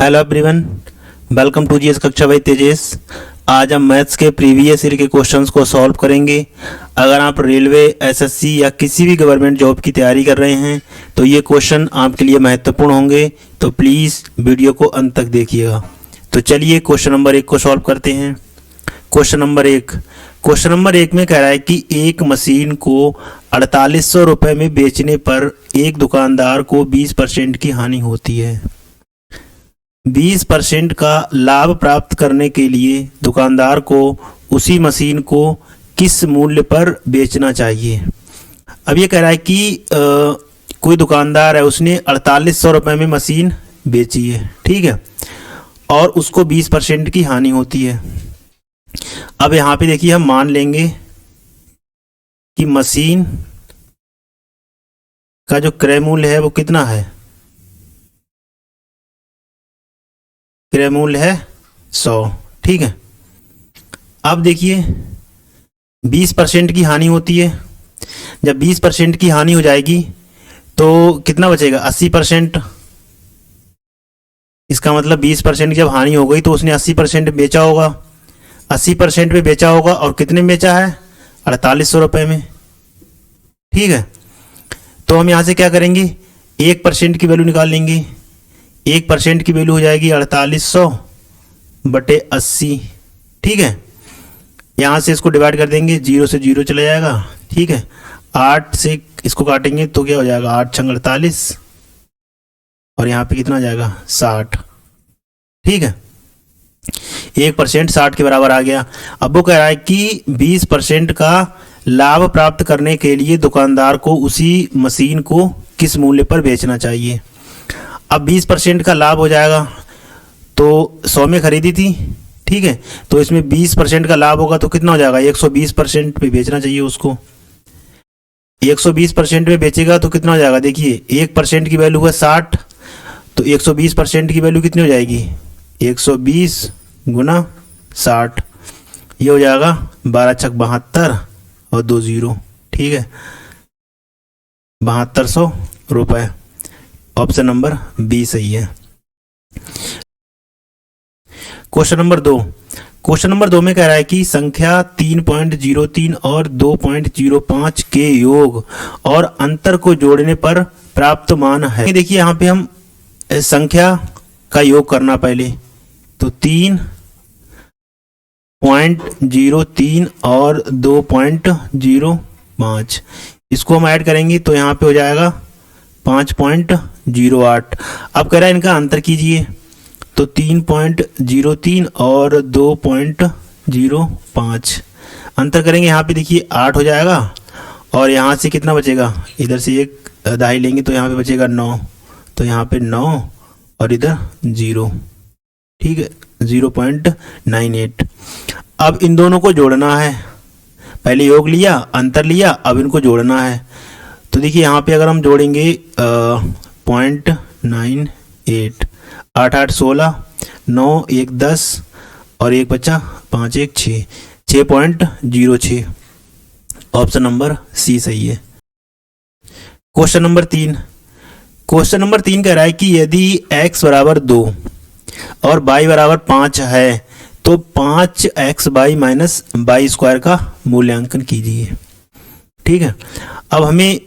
Hello everyone, welcome to GS कक्षा by Tejas. आज हम मैथ्स के प्रीवियस ईयर के क्वेश्चंस को सॉल्व करेंगे। अगर आप रेलवे, एसएससी या किसी भी गवर्नमेंट जॉब की तैयारी कर रहे हैं तो ये क्वेश्चन आपके लिए महत्वपूर्ण होंगे, तो प्लीज़ वीडियो को अंत तक देखिएगा। तो चलिए क्वेश्चन नंबर 1 को सॉल्व करते हैं। क्वेश्चन नंबर एक में कह रहा है कि एक मशीन को 4800 रुपये में बेचने पर एक दुकानदार को 20% की हानि होती है। 20% का लाभ प्राप्त करने के लिए दुकानदार को उसी मशीन को किस मूल्य पर बेचना चाहिए। अब ये कह रहा है कि कोई दुकानदार है, उसने 4800 रुपये में मशीन बेची है, ठीक है, और उसको 20% की हानि होती है। अब यहाँ पे देखिए, हम मान लेंगे कि मशीन का जो क्रय मूल्य है वो कितना है, क्रय मूल्य है 100, ठीक है। अब देखिए 20% की हानि होती है। जब 20% की हानि हो जाएगी तो कितना बचेगा, 80%। इसका मतलब 20% जब हानि हो गई तो उसने 80% बेचा होगा, 80% में बेचा होगा, और कितने में बेचा है, 4800 रुपये में, ठीक है। तो हम यहाँ से क्या करेंगे, 1% की वैल्यू निकाल लेंगे। 1% की वैल्यू हो जाएगी 4800 बटे 80, ठीक है। यहाँ से इसको डिवाइड कर देंगे, 0 से 0 चला जाएगा, ठीक है। 8 से इसको काटेंगे तो क्या हो जाएगा, 8 छंग 48, और यहाँ पे कितना आ जाएगा, 60, ठीक है। 1% 60 के बराबर आ गया। अब वो कह रहा है कि 20% का लाभ प्राप्त करने के लिए दुकानदार को उसी मशीन को किस मूल्य पर बेचना चाहिए। अब 20% का लाभ हो जाएगा, तो 100 में खरीदी थी, ठीक है, तो इसमें 20% का लाभ होगा तो कितना हो जाएगा, 120% पे बेचना चाहिए उसको। 120% में बेचेगा तो कितना हो जाएगा, देखिए 1% की वैल्यू है 60, तो 120% की वैल्यू कितनी हो जाएगी, 120 गुना 60, ये हो जाएगा 12 छक 72 और 2 0, ठीक है, 7200 रुपये। ऑप्शन नंबर बी सही है। क्वेश्चन नंबर दो में कह रहा है कि संख्या 3.03 और 2.05 के योग और अंतर को जोड़ने पर प्राप्त मान है। देखिए यहाँ पे हम संख्या का योग करना पहले, तो 3.03 और 2.05 इसको हम ऐड करेंगे तो यहाँ पे हो जाएगा 5.08। अब कह रहा है इनका अंतर कीजिए, तो 3.03 और 2.05 अंतर करेंगे, यहाँ पे देखिए 8 हो जाएगा, और यहाँ से कितना बचेगा, इधर से एक दहाई लेंगे तो यहाँ पे बचेगा 9, तो यहाँ पे 9 और इधर 0, ठीक है, 0.98। अब इन दोनों को जोड़ना है, पहले योग लिया, अंतर लिया, अब इनको जोड़ना है। तो देखिए यहाँ पे अगर हम जोड़ेंगे 0.98, 8 8 16, 9 1 10 और 1 बचा, 5 1 6, 6.06। ऑप्शन नंबर सी सही है। क्वेश्चन नंबर तीन कह रहा है कि यदि x बराबर 2 और y बराबर 5 है तो 5x by minus Y square का मूल्यांकन कीजिए, ठीक है। अब हमें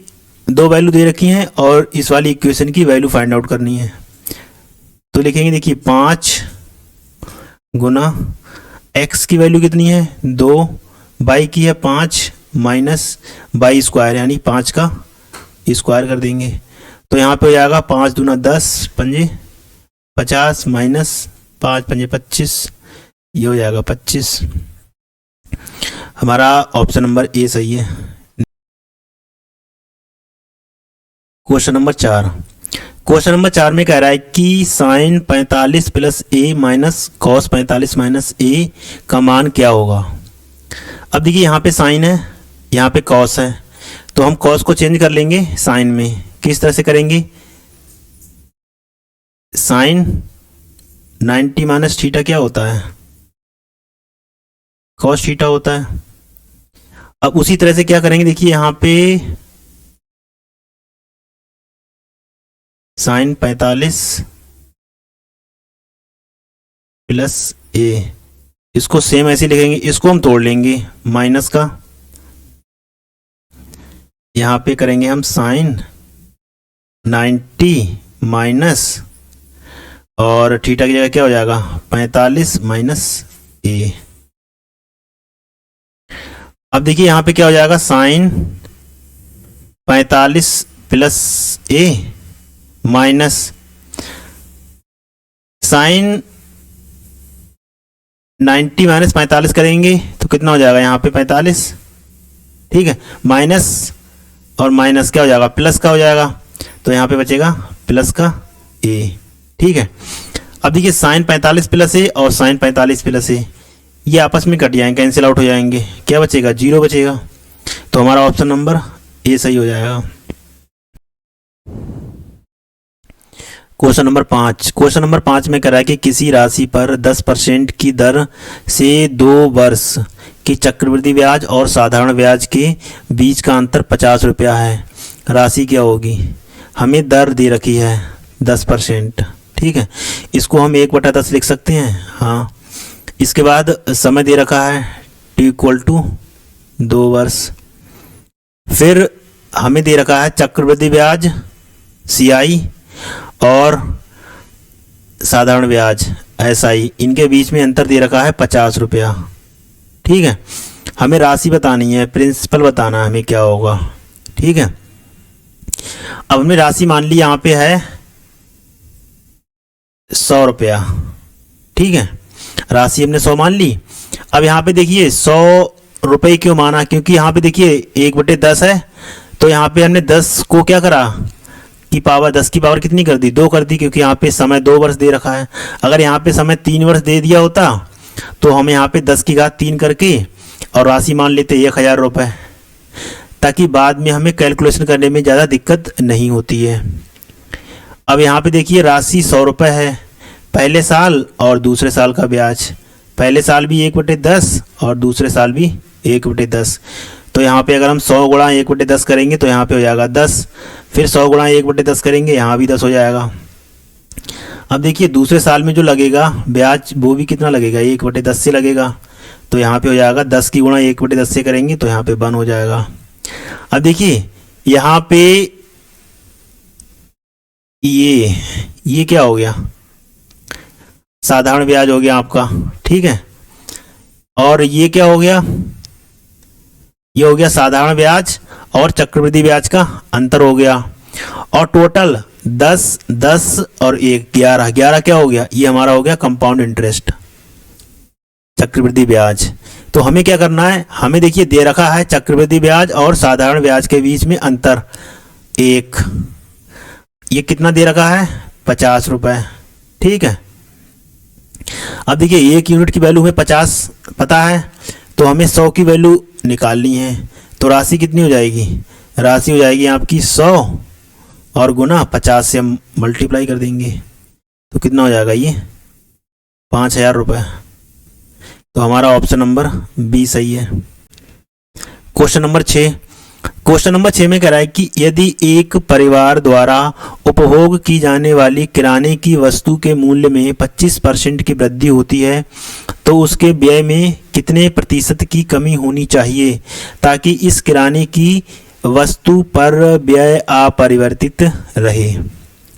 दो वैल्यू दे रखी हैं और इस वाली इक्वेशन की वैल्यू फाइंड आउट करनी है। तो लिखेंगे, देखिए 5 गुना x की वैल्यू कितनी है 2, y की है 5 माइनस वाई स्क्वायर यानी 5 का स्क्वायर कर देंगे, तो यहाँ पे हो जाएगा 5 दूना 10 पंजे 50 माइनस 5 पंजे 25, ये हो जाएगा 25। हमारा ऑप्शन नंबर ए सही है। क्वेश्चन नंबर चार में कह रहा है कि साइन 45 प्लस ए माइनस कॉस 45 माइनस ए का मान क्या होगा। अब देखिए यहाँ पे साइन है, यहाँ पे कॉस है, तो हम कॉस को चेंज कर लेंगे साइन में। किस तरह से करेंगे, साइन 90 माइनस थीटा क्या होता है, कॉस थीटा होता है। अब उसी तरह से क्या करेंगे, देखिए यहाँ पे साइन 45 प्लस ए, इसको सेम ऐसे लिखेंगे, इसको हम तोड़ लेंगे माइनस का, यहाँ पे करेंगे हम साइन 90 माइनस, और थीटा की जगह क्या हो जाएगा 45 माइनस ए। अब देखिए यहाँ पे क्या हो जाएगा साइन 45 प्लस ए माइनस साइन 90 माइनस 45 करेंगे तो कितना हो जाएगा यहाँ पे 45, ठीक है, माइनस और माइनस क्या हो जाएगा प्लस का हो जाएगा, तो यहाँ पे बचेगा प्लस का ए, ठीक है। अब देखिए साइन 45 प्लस ए और साइन 45 प्लस ए ये आपस में कट जाएंगे, कैंसिल आउट हो जाएंगे, क्या बचेगा 0 बचेगा, तो हमारा ऑप्शन नंबर ए सही हो जाएगा। क्वेश्चन नंबर 5, क्वेश्चन नंबर 5 में करा है कि किसी राशि पर 10% की दर से 2 वर्ष की चक्रवृद्धि ब्याज और साधारण ब्याज के बीच का अंतर 50 रुपया है, राशि क्या होगी। हमें दर दे रखी है 10%, ठीक है, इसको हम 1/10 लिख सकते हैं, हाँ। इसके बाद समय दे रखा है t = 2 वर्ष, फिर हमें दे रखा है चक्रवृद्धि ब्याज CI और साधारण ब्याज SI, इनके बीच में अंतर दे रखा है 50 रुपया, ठीक है। हमें राशि बतानी है, प्रिंसिपल बताना है हमें क्या होगा, ठीक है। अब हमने राशि मान ली यहाँ पे है 100 रुपया, ठीक है, राशि हमने 100 मान ली। अब यहाँ पे देखिए 100 रुपये क्यों माना, क्योंकि यहाँ पे देखिए 1/10 है, तो यहाँ पे हमने 10 को क्या करा की पावर 10 की पावर कितनी कर दी 2 कर दी, क्योंकि यहाँ पे समय 2 वर्ष दे रखा है। अगर यहाँ पे समय 3 वर्ष दे दिया होता तो हम यहाँ पे 10 की घात 3 करके और राशि मान लेते 1000 रुपये, ताकि बाद में हमें कैलकुलेशन करने में ज़्यादा दिक्कत नहीं होती है। अब यहाँ पे देखिए राशि 100 रुपये है, पहले साल और दूसरे साल का ब्याज, पहले साल भी 1/10 और दूसरे साल भी 1/10, तो यहाँ पे अगर हम 100 गुणा 1/10 करेंगे तो यहाँ पे हो जाएगा 10, फिर 100 गुणा 1/10 करेंगे यहाँ भी 10 हो जाएगा। अब देखिए दूसरे साल में जो लगेगा ब्याज वो भी कितना लगेगा 1/10 से लगेगा, तो यहाँ पे हो जाएगा 10 की गुणा 1/10 से करेंगे तो यहाँ पे 1 हो जाएगा। अब देखिए यहाँ पे ये क्या हो गया साधारण ब्याज हो गया आपका, ठीक है, और ये क्या हो गया, ये हो गया साधारण ब्याज और चक्रवृद्धि ब्याज का अंतर हो गया, और टोटल 10 10 और 1 11 11 क्या हो गया, ये हमारा हो गया कंपाउंड इंटरेस्ट चक्रवृद्धि ब्याज। तो हमें क्या करना है, हमें देखिए दे रखा है चक्रवृद्धि ब्याज और साधारण ब्याज के बीच में अंतर 1, ये कितना दे रखा है 50 रुपये, ठीक है। अब देखिए 1 यूनिट की वैल्यू हमें 50 पता है, तो हमें 100 की वैल्यू निकालनी है, तो राशि कितनी हो जाएगी, राशि हो जाएगी आपकी 100 और गुना 50 से हम मल्टीप्लाई कर देंगे तो कितना हो जाएगा ये 5000 रुपये, तो हमारा ऑप्शन नंबर बी सही है। क्वेश्चन नंबर 6, क्वेश्चन नंबर 6 में कह रहा है कि यदि एक परिवार द्वारा उपभोग की जाने वाली किराने की वस्तु के मूल्य में 25% की वृद्धि होती है तो उसके व्यय में कितने प्रतिशत की कमी होनी चाहिए ताकि इस किराने की वस्तु पर व्यय अपरिवर्तित रहे,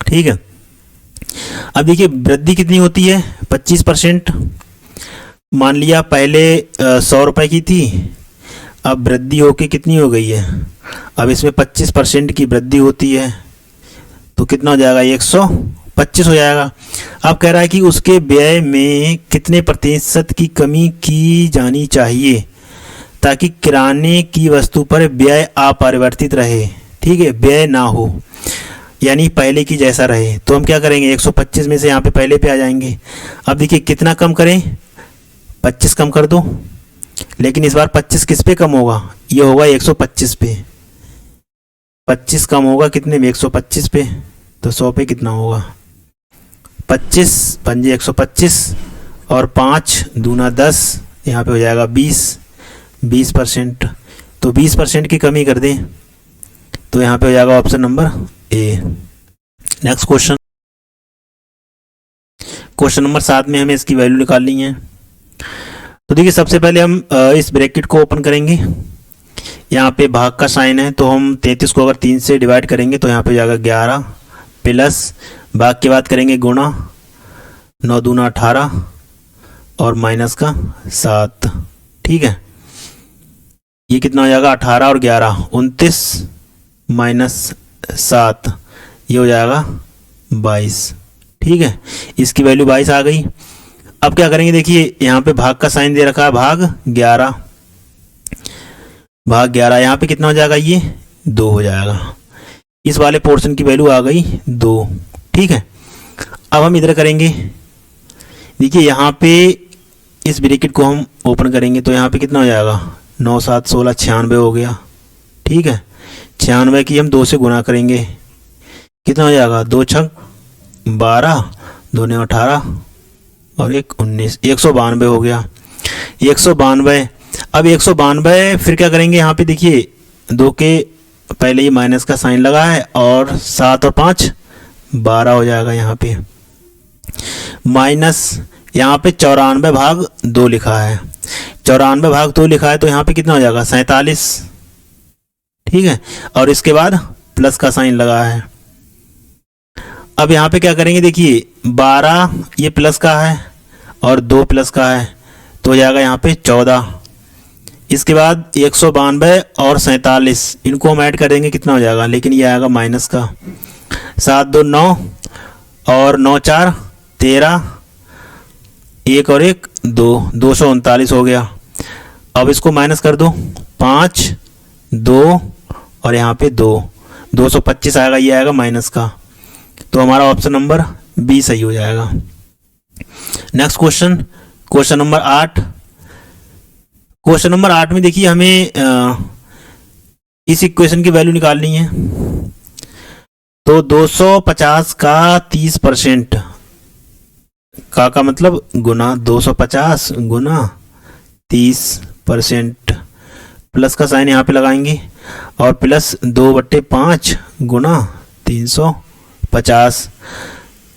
ठीक है। अब देखिए वृद्धि कितनी होती है 25%, मान लिया पहले 100 रुपये की थी, अब वृद्धि होके कितनी हो गई है, अब इसमें 25% की वृद्धि होती है तो कितना हो जाएगा 125 हो जाएगा। अब कह रहा है कि उसके व्यय में कितने प्रतिशत की कमी की जानी चाहिए ताकि किराने की वस्तु पर व्यय अपरिवर्तित रहे, ठीक है, व्यय ना हो, यानी पहले की जैसा रहे। तो हम क्या करेंगे 125 में से यहाँ पे पहले पे आ जाएंगे। अब देखिए कितना कम करें, 25 कम कर दो, लेकिन इस बार 25 किस पे कम होगा, ये होगा 125 पे, 25 कम होगा कितने में 125 पे, तो 100 पे कितना होगा 25 पंजे 125 और 5 दूना 10, यहाँ पे हो जाएगा 20%, तो 20% की कमी कर दें तो यहाँ पे हो जाएगा option number A. Next question, question number 7 में हमें इसकी वैल्यू निकालनी है। तो देखिए सबसे पहले हम इस ब्रैकेट को ओपन करेंगे। यहाँ पे भाग का साइन है, तो हम 33 को अगर 3 से डिवाइड करेंगे तो यहाँ पे जाएगा 11 प्लस भाग की बात करेंगे गुणा 9 दूना 18 और माइनस का 7। ठीक है, ये कितना हो जाएगा 18 और 11 29 माइनस 7 ये हो जाएगा 22। ठीक है, इसकी वैल्यू 22 आ गई। अब क्या करेंगे, देखिए यहाँ पे भाग का साइन दे रखा है, भाग 11 यहाँ पे कितना हो जाएगा, ये 2 हो जाएगा। इस वाले पोर्शन की वैल्यू आ गई 2। ठीक है, अब हम इधर करेंगे। देखिए यहाँ पे इस ब्रैकेट को हम ओपन करेंगे तो यहाँ पे कितना हो जाएगा 9 7 16 96 हो गया। ठीक है, 96 की हम 2 से गुना करेंगे, कितना हो जाएगा 2 छक 12 2 ने 18 और 1 19 192 हो गया। 192। अब 192 फिर क्या करेंगे, यहाँ पे देखिए 2 के पहले ये माइनस का साइन लगा है और 7 और 5 12 हो जाएगा। यहाँ पे माइनस यहाँ पे 94 भाग 2 लिखा है, 94 भाग 2 लिखा है तो यहाँ पे कितना हो जाएगा 47। ठीक है, और इसके बाद प्लस का साइन लगा है। अब यहाँ पे क्या करेंगे, देखिए 12 ये प्लस का है और 2 प्लस का है तो हो जाएगा यहाँ पे 14। इसके बाद 192 और 47 इनको हम ऐड कर देंगे, कितना हो जाएगा, लेकिन ये आएगा माइनस का। 7 2 9 और 9 4 13 1 और 1 2 239 हो गया। अब इसको माइनस कर दो, 5 2 और यहाँ पे 2 225 आएगा, ये आएगा माइनस का। तो हमारा ऑप्शन नंबर बी सही हो जाएगा। Next question, question number 8। Question number 8 में देखिए हमें इस इक्वेशन की वैल्यू निकालनी है। तो 250 का 30% का मतलब गुना 250 गुना 30%, प्लस का साइन यहाँ पे लगाएंगे और प्लस 2/5 गुना 350।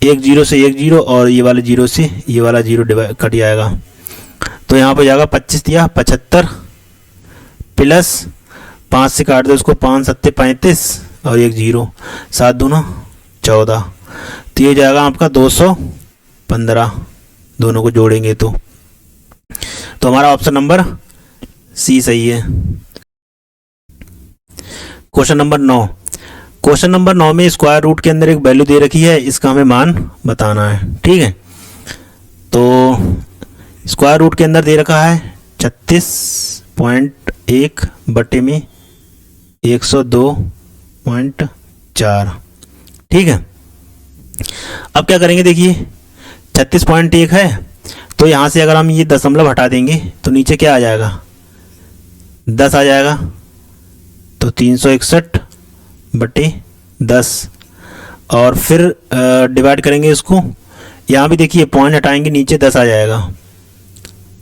एक जीरो से एक जीरो और ये वाले जीरो से ये वाला जीरो कट जाएगा, तो यहाँ पे जाएगा 25 दिया 75 प्लस 5 से काट दो उसको, 5 7 35 और 1 जीरो, 7 दूना 14, तो ये जाएगा आपका 215 दोनों को जोड़ेंगे तो हमारा ऑप्शन नंबर सी सही है। Question number 9। क्वेश्चन नंबर 9 में स्क्वायर रूट के अंदर एक वैल्यू दे रखी है, इसका हमें मान बताना है। ठीक है, तो स्क्वायर रूट के अंदर दे रखा है 36.1 बटे में 102.4। ठीक है, अब क्या करेंगे, देखिए 36.1 है तो यहाँ से अगर हम ये दशमलव हटा देंगे तो नीचे क्या आ जाएगा 10 आ जाएगा, तो 361 बटे 10 और फिर डिवाइड करेंगे इसको। यहाँ भी देखिए पॉइंट हटाएंगे नीचे 10 आ जाएगा,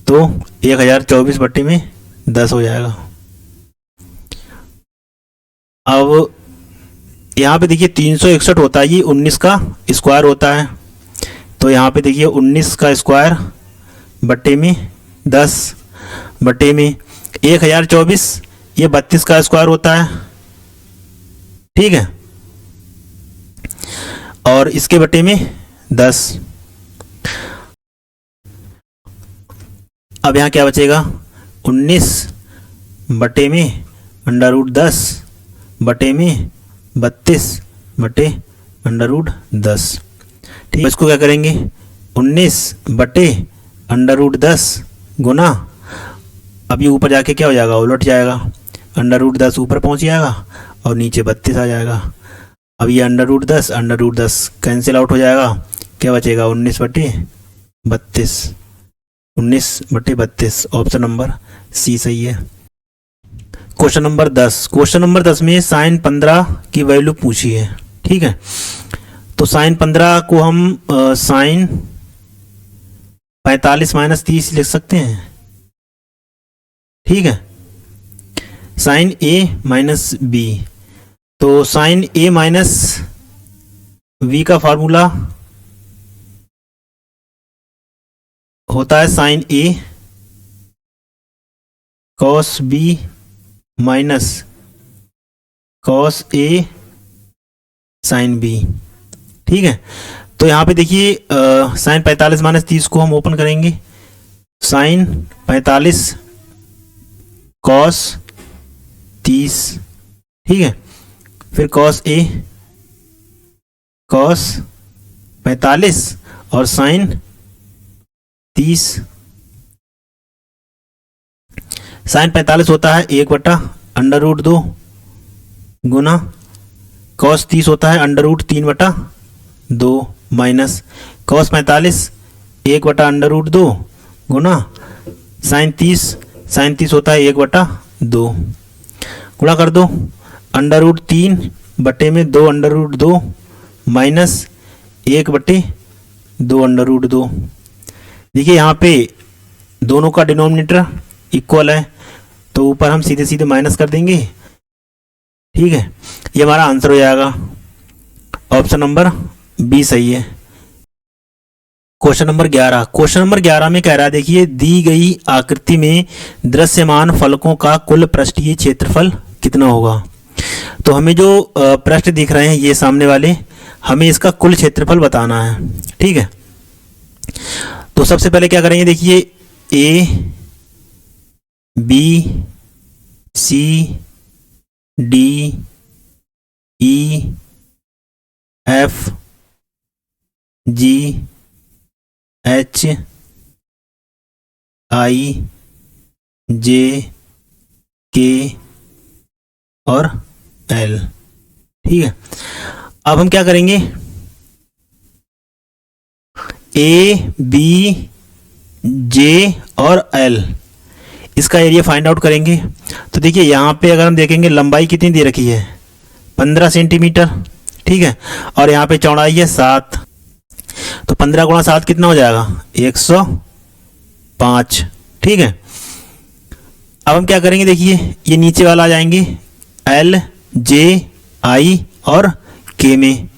तो 1024 बटे में 10 हो जाएगा। अब यहाँ पे देखिए 361 होता है, ये 19 का स्क्वायर होता है, तो यहाँ पे देखिए 19 का स्क्वायर बटे में 10 बटे में 1024 ये 32 का स्क्वायर होता है। ठीक है, और इसके बटे में 10। अब यहाँ क्या बचेगा 19 बटे में √10 बटे में 32 बटे √10। ठीक है, इसको क्या करेंगे 19 बटे √10 गुना, अब ये ऊपर जाके क्या हो जाएगा उलट जाएगा, √10 ऊपर पहुंच जाएगा और नीचे 32 आ जाएगा। अब ये √10 कैंसिल आउट हो जाएगा, क्या बचेगा 19 बटे 32। ऑप्शन नंबर सी सही है। Question number 10। क्वेश्चन नंबर 10 में साइन 15 की वैल्यू पूछी है। ठीक है, तो साइन 15 को हम साइन 45 - 30 लिख सकते हैं। ठीक है, साइन A माइनस B, तो साइन A माइनस V का फार्मूला होता है sign A cos B minus cos A sine B. ठीक है, तो यहाँ पे देखिए साइन 45 माइनस 30 को हम ओपन करेंगे, साइन 45 कॉस 30। ठीक है, फिर कॉस ए कॉस 45 और साइन 30। साइन 45 होता है 1/√2 गुना कॉस 30 होता है √3/2 माइनस कॉस 45 1/√2 गुना साइन 30 होता है 1/2 गुणा कर दो, √3 बटे में 2/2 माइनस 1/2/2। देखिए यहाँ पे दोनों का डिनोमिनेटर इक्वल है तो ऊपर हम सीधे सीधे माइनस कर देंगे। ठीक है, ये हमारा आंसर हो जाएगा। ऑप्शन नंबर बी सही है। Question number 11। क्वेश्चन नंबर 11 में कह रहा है, देखिए दी गई आकृति में दृश्यमान फलकों का कुल पृष्ठीय क्षेत्रफल कितना होगा। तो हमें जो पृष्ठ दिख रहे हैं ये सामने वाले, हमें इसका कुल क्षेत्रफल बताना है। ठीक है, तो सबसे पहले क्या करेंगे, देखिए A B C D E F G H I J K और एल। ठीक है, अब हम क्या करेंगे, ए बी जे और एल इसका एरिया फाइंड आउट करेंगे। तो देखिए यहाँ पे अगर हम देखेंगे लंबाई कितनी दे रखी है 15 सेंटीमीटर। ठीक है, और यहाँ पे चौड़ाई है 7, तो 15 गुणा 7 कितना हो जाएगा 105। ठीक है, अब हम क्या करेंगे, देखिए ये नीचे वाला आ जाएंगे एल जे आई और के में।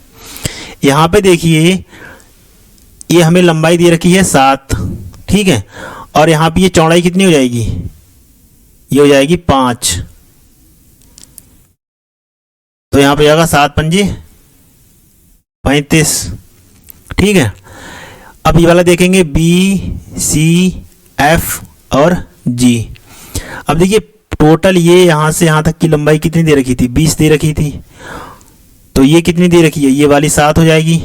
यहाँ पे देखिए ये हमें लंबाई दे रखी है 7। ठीक है, और यहाँ पे ये चौड़ाई कितनी हो जाएगी, ये हो जाएगी 5। तो यहाँ पे जाएगा 7 पंजे 35। ठीक है, अब ये वाला देखेंगे बी सी एफ और जी। अब देखिए टोटल ये यहाँ से यहाँ तक की लंबाई कितनी दे रखी थी 20 दे रखी थी, तो ये कितनी दे रखी है, ये वाली 7 हो जाएगी।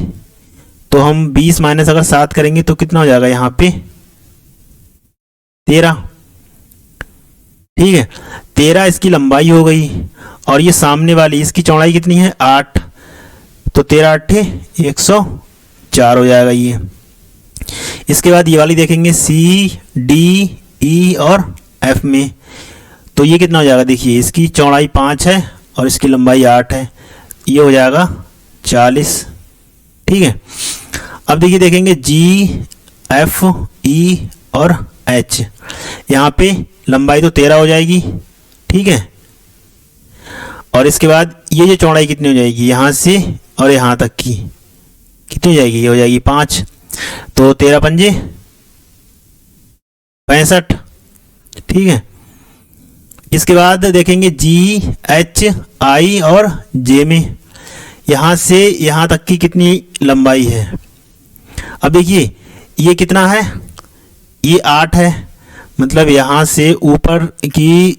तो हम 20 माइनस अगर 7 करेंगे तो कितना हो जाएगा यहाँ पे 13। ठीक है, 13 इसकी लंबाई हो गई, और ये सामने वाली इसकी चौड़ाई कितनी है 8, तो 13 8 104 हो जाएगा ये। इसके बाद ये वाली देखेंगे सी डी ई और एफ में, तो ये कितना हो जाएगा, देखिए इसकी चौड़ाई 5 है और इसकी लंबाई 8 है, ये हो जाएगा 40। ठीक है, अब देखिए देखेंगे जी एफ ई और एच, यहाँ पे लंबाई तो 13 हो जाएगी। ठीक है, और इसके बाद ये जो चौड़ाई कितनी हो जाएगी यहाँ से और यहाँ तक की कितनी हो जाएगी, ये हो जाएगी 5, तो 13 पंजे 65। ठीक है, इसके बाद देखेंगे जी एच आई और जे में, यहाँ से यहाँ तक की कितनी लंबाई है। अब देखिए ये कितना है, ये 8 है, मतलब यहाँ से ऊपर की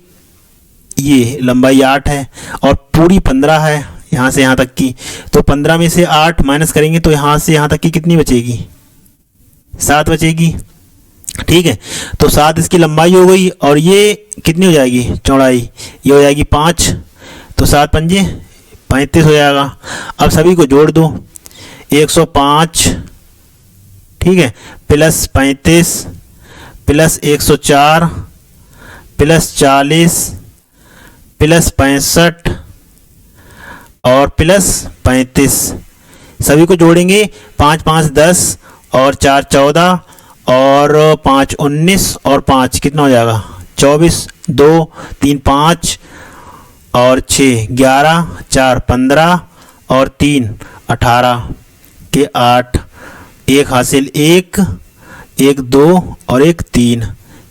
ये लंबाई 8 है और पूरी 15 है यहाँ से यहाँ तक की, तो 15 में से 8 माइनस करेंगे तो यहाँ से यहाँ तक की कितनी बचेगी 7 बचेगी। ठीक है, तो 7 इसकी लंबाई हो गई, और ये कितनी हो जाएगी चौड़ाई, ये हो जाएगी 5, तो 7 पंजे 35 हो जाएगा। अब सभी को जोड़ दो, 105 ठीक है प्लस 35 प्लस 104 प्लस 40 प्लस 65 और प्लस 35, सभी को जोड़ेंगे 5 5 10 और 4 14 और 5 19 और 5 कितना हो जाएगा 24, 2 3 5 और 6 11 4 15 और 3 18 के 8, 1 हासिल 1 एक 2 और एक 3,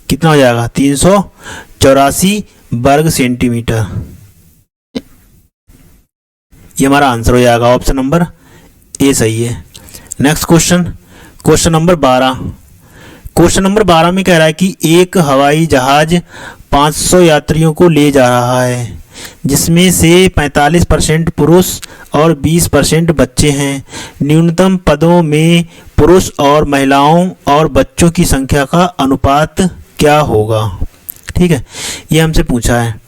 कितना हो जाएगा 384 वर्ग सेंटीमीटर। ये हमारा आंसर हो जाएगा, ऑप्शन नंबर ए सही है। Next question, question number 12। Question number 12 में कह रहा है कि एक हवाई जहाज 500 यात्रियों को ले जा रहा है, जिसमें से 45% पुरुष और 20% बच्चे हैं। न्यूनतम पदों में पुरुष और महिलाओं और बच्चों की संख्या का अनुपात क्या होगा। ठीक है, ये हमसे पूछा है।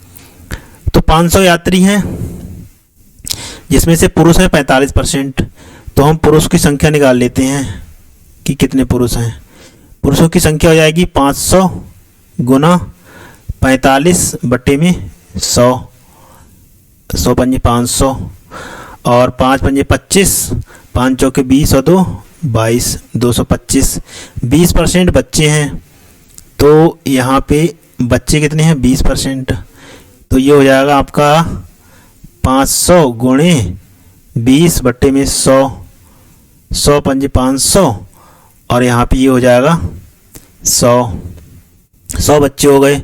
तो 500 यात्री हैं, जिसमें से पुरुष है 45%, तो हम पुरुष की संख्या निकाल लेते हैं कि कितने पुरुष हैं। पुरुषों की संख्या हो जाएगी 500 गुना 45 बट्टे में 100, 100 पंजे 500 और 5 पंजे 25, 5 चौके 20 और 2 22, 225। 20% बच्चे हैं, तो यहाँ पे बच्चे कितने हैं 20%, तो ये हो जाएगा आपका 500 गुणे 20 बट्टे में 100, 100 पंजे 500 और यहाँ पे ये हो जाएगा 100 बच्चे हो गए।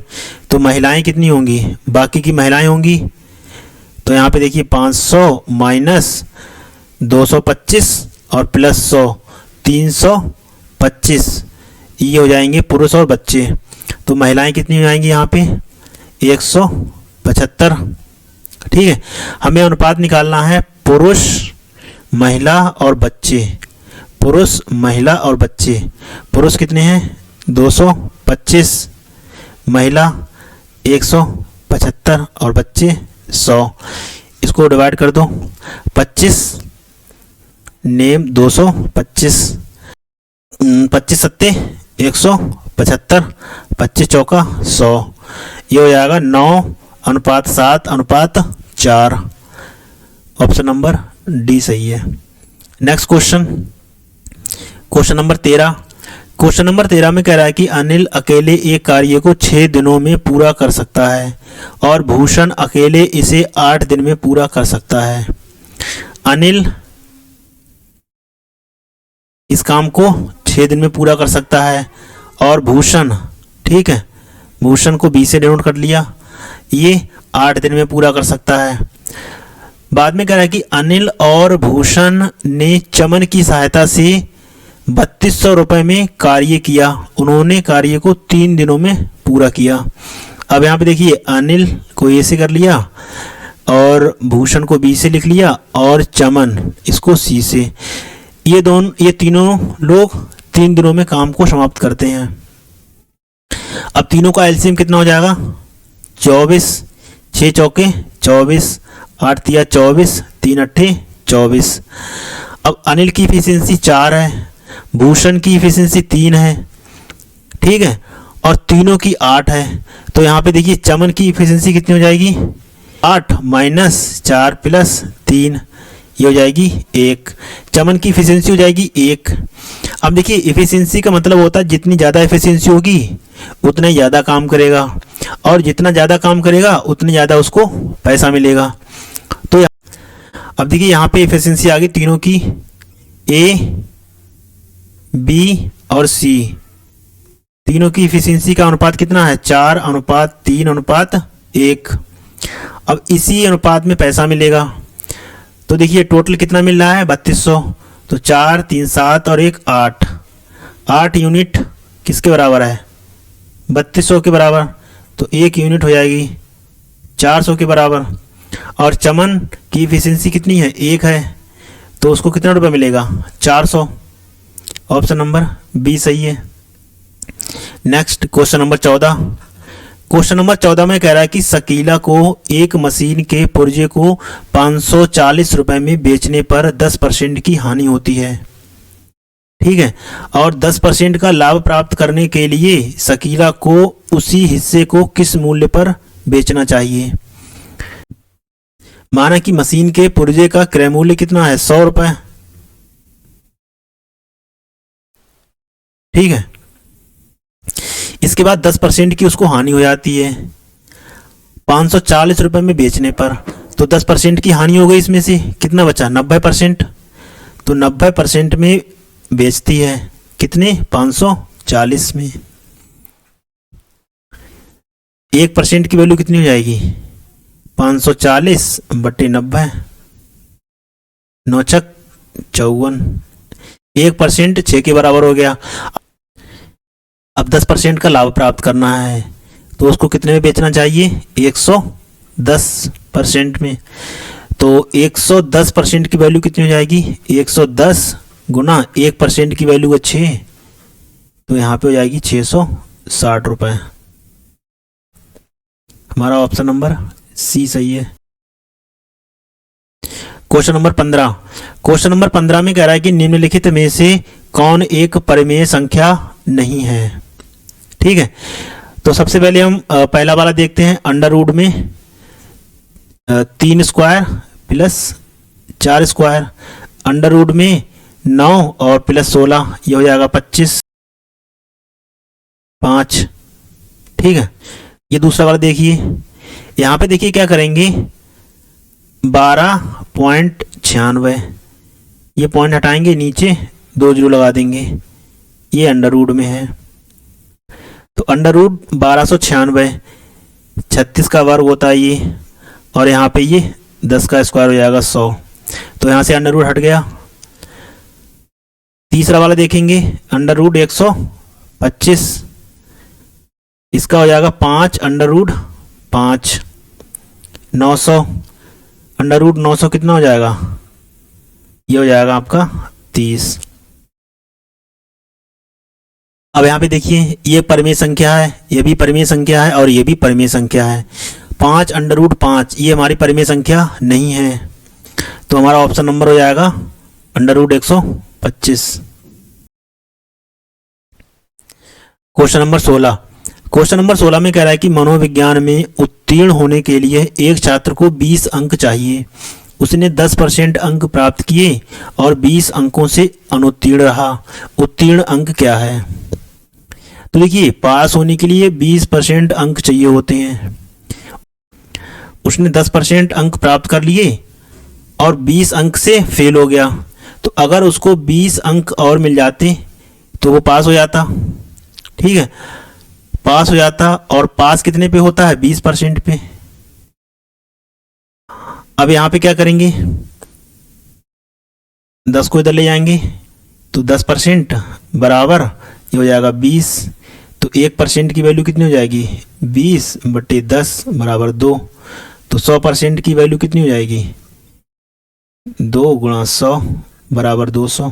तो महिलाएं कितनी होंगी, बाकी की महिलाएं होंगी, तो यहाँ पे देखिए 500 माइनस 225 और प्लस 100, 325, ये हो जाएंगे पुरुष और बच्चे। तो महिलाएं कितनी हो जाएंगी यहाँ पे 175। ठीक है, हमें अनुपात निकालना है पुरुष, महिला और बच्चे। पुरुष, महिला और बच्चे। पुरुष कितने हैं 225, महिला 175 और बच्चे 100। इसको डिवाइड कर दो, 25 नेम 225, 25 सत्ते 175, 25 चौका 100, ये हो जाएगा 9:7:4। ऑप्शन नंबर डी सही है। Next question, question number 13। Question number 13 में कह रहा है कि अनिल अकेले एक कार्य को 6 दिनों में पूरा कर सकता है और भूषण अकेले इसे 8 दिन में पूरा कर सकता है। अनिल इस काम को 6 दिन में पूरा कर सकता है और भूषण, ठीक है, भूषण को 20 से डिनोट कर लिया, ये 8 दिन में पूरा कर सकता है। बाद में कह रहा है कि अनिल और भूषण ने चमन की सहायता से 3200 रुपये में कार्य किया। उन्होंने कार्य को 3 दिनों में पूरा किया। अब यहाँ पे देखिए अनिल को ए से कर लिया और भूषण को बी से लिख लिया और चमन इसको सी से। ये तीनों लोग 3 दिनों में काम को समाप्त करते हैं। अब तीनों का एलसीएम कितना हो जाएगा 24, 6 चौके 24, 8 तिया 24, 3 अट्ठे 24। अब अनिल की इफिशियंसी 4 है, भूषण की इफिशियंसी 3 है, ठीक है, और तीनों की 8 है। तो यहाँ पे देखिए चमन की इफिशियंसी कितनी हो जाएगी 8 माइनस 4 प्लस 3, ये हो जाएगी 1। चमन की इफिशियंसी हो जाएगी 1। अब देखिए इफिशियंसी का मतलब होता है जितनी ज़्यादा इफिशियंसी होगी उतना ज़्यादा काम करेगा, और जितना ज़्यादा काम करेगा उतनी ज़्यादा उसको पैसा मिलेगा। तो अब देखिए यहाँ पे इफिशियंसी आ गई तीनों की, ए, बी और सी। तीनों की इफिशियंसी का अनुपात कितना है 4:3:1। अब इसी अनुपात में पैसा मिलेगा। तो देखिए टोटल कितना मिल रहा है 3200। तो 4, 3, 7 और 1 8, 8 यूनिट किसके बराबर है 3200 के बराबर। तो 1 यूनिट हो जाएगी 400 के बराबर। और चमन की इफिशियंसी कितनी है 1 है, तो उसको कितना रुपये मिलेगा 400। ऑप्शन नंबर बी सही है। Next question number 14। Question number 14 में कह रहा है कि शकीला को एक मशीन के पुर्जे को 540 रुपये में बेचने पर 10% की हानि होती है, ठीक है, और 10% का लाभ प्राप्त करने के लिए शकीला को उसी हिस्से को किस मूल्य पर बेचना चाहिए। माना कि मशीन के पुर्जे का क्रय मूल्य कितना है 100 रुपये, ठीक है। इसके बाद 10% की उसको हानि हो जाती है 540 रुपये में बेचने पर। तो 10% की हानि हो गई, इसमें से कितना बचा 90%। तो 90% में बेचती है कितने 40 में 1% की वैल्यू कितनी हो जाएगी? 540 बटे 90, 9 छक 54। 1% 6 के बराबर हो गया। अब 10% का लाभ प्राप्त करना है तो उसको कितने में बेचना चाहिए? 110% में। तो 110% की वैल्यू कितनी हो जाएगी? 110 गुना 1% की वैल्यू है 6, तो यहाँ पे हो जाएगी 660 रुपये। हमारा ऑप्शन नंबर सी सही है। Question number 15। क्वेश्चन नंबर 15 में कह रहा है कि निम्नलिखित में से कौन एक परिमेय संख्या नहीं है। ठीक है, तो सबसे पहले हम पहला वाला देखते हैं। अंडर रूट में 3 square plus 4 square, under root में 9 और प्लस 16, ये हो जाएगा 25 5। ठीक है, ये दूसरा वाला देखिए। यहाँ पे देखिए क्या करेंगे, 12.96, ये पॉइंट हटाएंगे, नीचे 2 जीरो लगा देंगे, ये अंडर रूट में है। तो अंडर रूट 1296, 36 का वर्ग होता है ये, और यहाँ पे ये 10 का स्क्वायर हो जाएगा 100, तो यहाँ से अंडर रूट हट गया। तीसरा वाला देखेंगे, अंडर रूट 125, इसका हो जाएगा 5 अंडर रूट 5, 900 अंडर रूट 900 कितना हो जाएगा? ये हो जाएगा आपका 30। अब यहाँ पे देखिए, ये परिमेय संख्या है, ये भी परिमेय संख्या है, और ये भी परिमेय संख्या है। 5 अंडर रूट 5 ये हमारी परिमेय संख्या नहीं है, तो हमारा ऑप्शन नंबर हो जाएगा under root 125। Question number 16। Question number 16 में कह रहा है कि मनोविज्ञान में उत्तीर्ण होने के लिए एक छात्र को 20 अंक चाहिए। उसने 10% अंक प्राप्त किए और 20 अंकों से अनुत्तीर्ण रहा। उत्तीर्ण अंक क्या है? तो देखिए, पास होने के लिए 20% अंक चाहिए होते हैं। उसने 10% अंक प्राप्त कर लिए और 20 अंक से फेल हो गया, तो अगर उसको 20 अंक और मिल जाते तो वो पास हो जाता। ठीक है, पास हो जाता, और पास कितने पे होता है? 20% पे। अब यहां पे क्या करेंगे, 10 को इधर ले जाएंगे, तो 10% बराबर ये हो जाएगा 20, तो 1% की वैल्यू कितनी हो जाएगी? 20 बटे 10 बराबर 2, तो 100% की वैल्यू कितनी हो जाएगी? 2 गुणा 100 बराबर 200।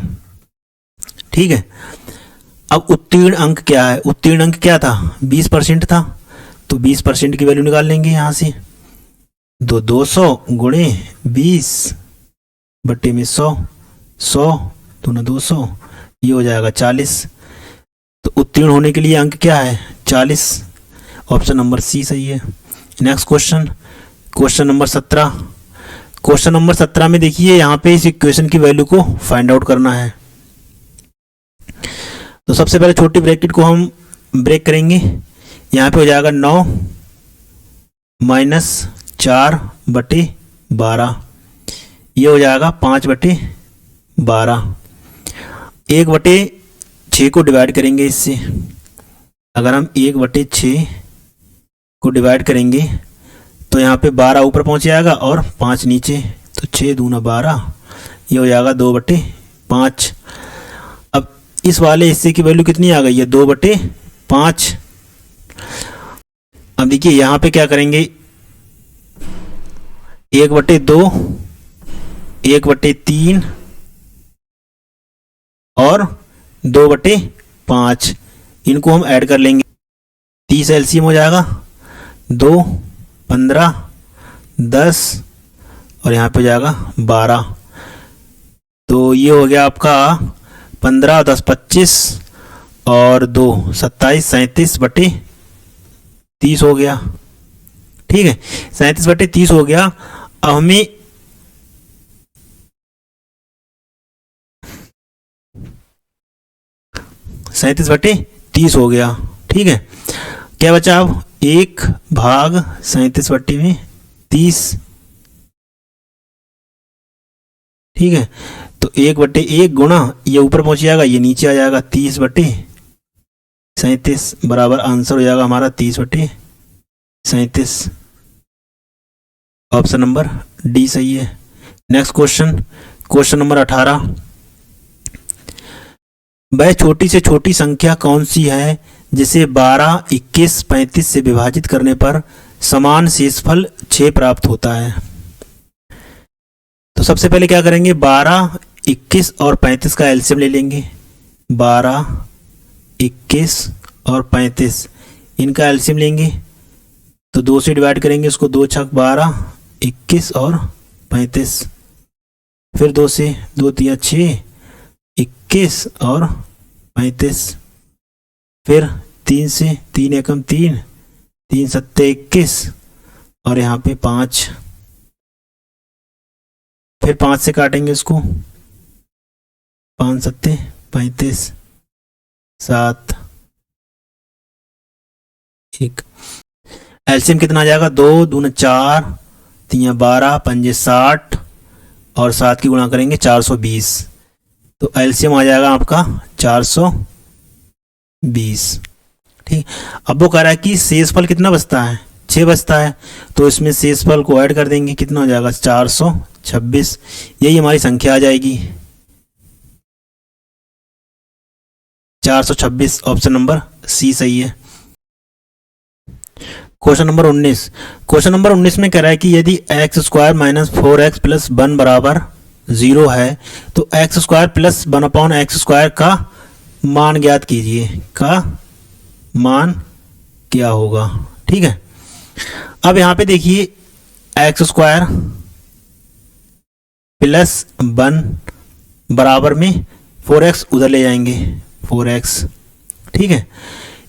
ठीक है, अब उत्तीर्ण अंक क्या है? उत्तीर्ण अंक क्या था? 20% था, तो 20% की वैल्यू निकाल लेंगे यहाँ से। 200 गुणे 20 बटे में 100, 100 दूना 200, ये हो जाएगा 40। तो उत्तीर्ण होने के लिए अंक क्या है? 40। ऑप्शन नंबर सी सही है। Next question, question number 17। Question number 17 में देखिए, यहाँ पे इस इक्वेशन की वैल्यू को फाइंड आउट करना है। तो सबसे पहले छोटी ब्रैकेट को हम ब्रेक करेंगे। यहाँ पे हो जाएगा 9 माइनस 4 बटे 12, ये हो जाएगा 5 बटे 12। 1 बटे 6 को डिवाइड करेंगे इससे। अगर हम 1 बटे 6 को डिवाइड करेंगे तो यहाँ पे 12 ऊपर पहुँच जाएगा और 5 नीचे, तो 6 दूना 12, ये हो जाएगा 2 बटे 5। अब इस वाले हिस्से की वैल्यू कितनी आ गई है? 2 बटे 5। अब देखिए यहाँ पे क्या करेंगे, 1 बटे 2, 1 बटे 3 और 2 बटे 5, इनको हम ऐड कर लेंगे। 30 एलसीएम हो जाएगा, 2 15 10 और यहाँ पे हो जाएगा 12। तो ये हो गया आपका 15 10 25 और 2 27, 37 बटे 30 हो गया। ठीक है, 37 बटे 30 हो गया। अब हमें सैंतीस बटे 30 हो गया। ठीक है, क्या बचा अब? 1 भाग 37 बटे में 30। ठीक है, तो 1 बटे 1 गुणा, ये ऊपर पहुंच जाएगा, ये नीचे आ जाएगा, 30 बटे 37 बराबर आंसर हो जाएगा हमारा 30/37। ऑप्शन नंबर डी सही है। Next question, question number 18। वह छोटी से छोटी संख्या कौन सी है जिसे 12, 21, 35 से विभाजित करने पर समान शेषफल 6 प्राप्त होता है? तो सबसे पहले क्या करेंगे, 12, 21 और 35 का एलसीएम ले लेंगे। 12, 21 और 35 इनका एलसीएम लेंगे तो 2 से डिवाइड करेंगे इसको, 2 छक 12, 21 और 35, फिर 2 से, 2 तिया 6, 21 और 35, फिर 3 से, 3 एकम 3, 3 सत्ते 21 और यहाँ पे 5, फिर 5 से काटेंगे इसको, 5 सत्ते 35, 7, 1। एलसीएम कितना आ जाएगा, 2 दूना 4, 3 12, 5 60 और 7 की गुणा करेंगे 420। तो एलसीएम आ जाएगा आपका 420। ठीक, अब वो कह रहा है कि शेषफल कितना बचता है, 6 बचता है, तो इसमें शेषफल को ऐड कर देंगे, कितना हो जाएगा 426। यही हमारी संख्या आ जाएगी 426। ऑप्शन नंबर सी सही है। क्वेश्चन नंबर 19, क्वेश्चन नंबर 19 में कह रहा है कि यदि x square minus 4x plus 1 बराबर 0 है तो x square plus 1/x square का मान ज्ञात कीजिए, का मान क्या होगा। ठीक है, अब यहां पे देखिए एक्स स्क्वायर प्लस 1 बराबर में 4x उधर ले जाएंगे, 4x। ठीक है,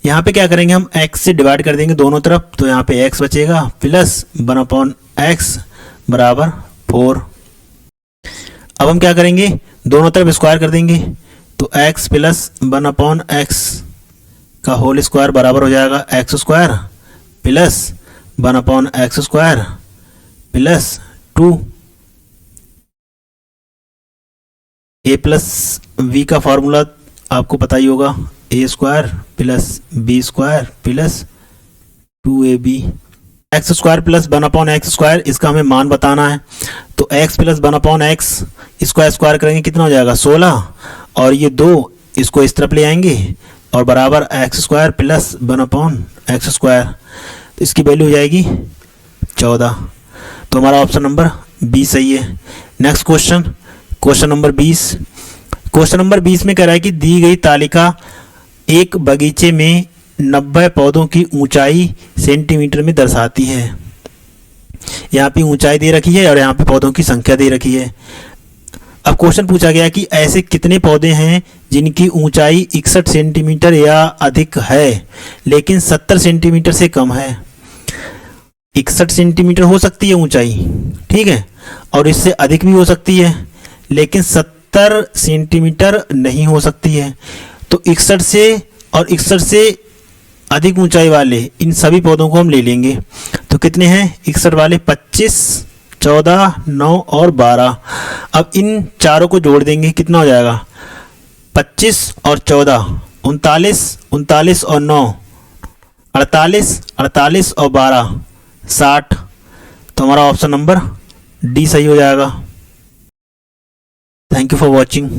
यहाँ पे क्या करेंगे, हम x से डिवाइड कर देंगे दोनों तरफ, तो यहाँ पे x बचेगा प्लस 1/x बराबर 4। अब हम क्या करेंगे, दोनों तरफ स्क्वायर कर देंगे, तो x प्लस 1/x का होल स्क्वायर बराबर हो जाएगा x square plus 1/x square plus 2। a plus v का फॉर्मूला आपको पता ही होगा, a square plus b square plus 2ab। X square plus 1/x square, इसका हमें मान बताना है, तो x प्लस 1/x इसको स्क्वायर करेंगे, कितना हो जाएगा 16, और ये 2 इसको इस तरफ ले आएंगे और बराबर x square plus 1/x square, तो इसकी वैल्यू हो जाएगी 14। तो हमारा ऑप्शन नंबर बी सही है। Next question, question number 20। Question number 20 में कह रहा है कि दी गई तालिका एक बगीचे में 90 पौधों की ऊंचाई सेंटीमीटर में दर्शाती है। यहाँ पे ऊंचाई दे रखी है और यहाँ पे पौधों की संख्या दे रखी है। अब क्वेश्चन पूछा गया कि ऐसे कितने पौधे हैं जिनकी ऊंचाई 61 सेंटीमीटर या अधिक है लेकिन 70 सेंटीमीटर से कम है। 61 सेंटीमीटर हो सकती है ऊंचाई, ठीक है, और इससे अधिक भी हो सकती है, लेकिन 70 सेंटीमीटर नहीं हो सकती है। तो 61 से और 61 से अधिक ऊंचाई वाले इन सभी पौधों को हम ले लेंगे। तो कितने हैं 61 वाले, 25, 14, 9 और 12। अब इन चारों को जोड़ देंगे, कितना हो जाएगा 25 और 14 39, 39 और 9 48, 48 और 12 60। तो हमारा ऑप्शन नंबर डी सही हो जाएगा। Thank you for watching.